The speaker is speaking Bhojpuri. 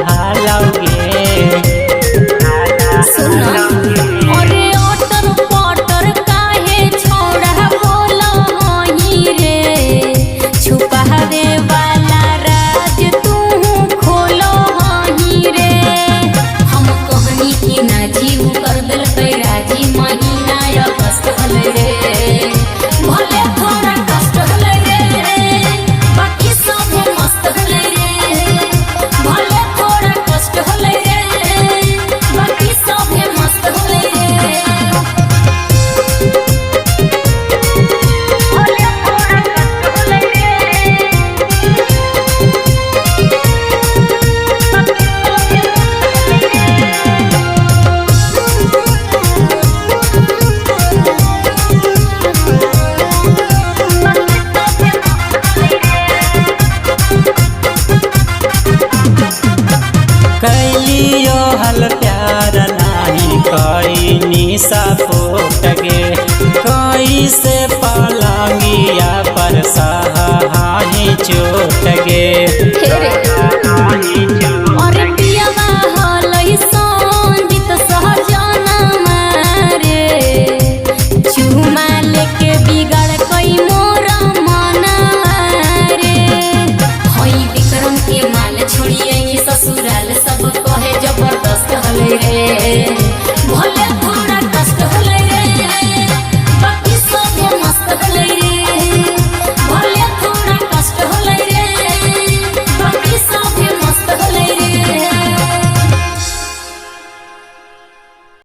हालौगे सुना अरे ओटर पटर काहे छोड़ा बोला हई रे छुपावे वाला राज तू खोलो हई रे हम कहनी कि ना जीव कर दिल पे राजी महीना या कष्ट हले रे भले थोड़ा कष्ट हले रे बाकी सब मस्त हले रे भले थोड़ा कष्ट हले रे बाकी सब मस्त हले रे भले थोड़ा कष्ट हले कैलियो हल प्यार नाही कईनी सपोर्ट गे कैसे पलंगिया पर सहानी चोट गे अरे पियावा हलई संजीत सहजनमा रे चुमा लेके बिगड़ कई मोर मनवा रे हई विक्रम के माल छोड़िए ससुराल सब कहे जबरदस्त हले रे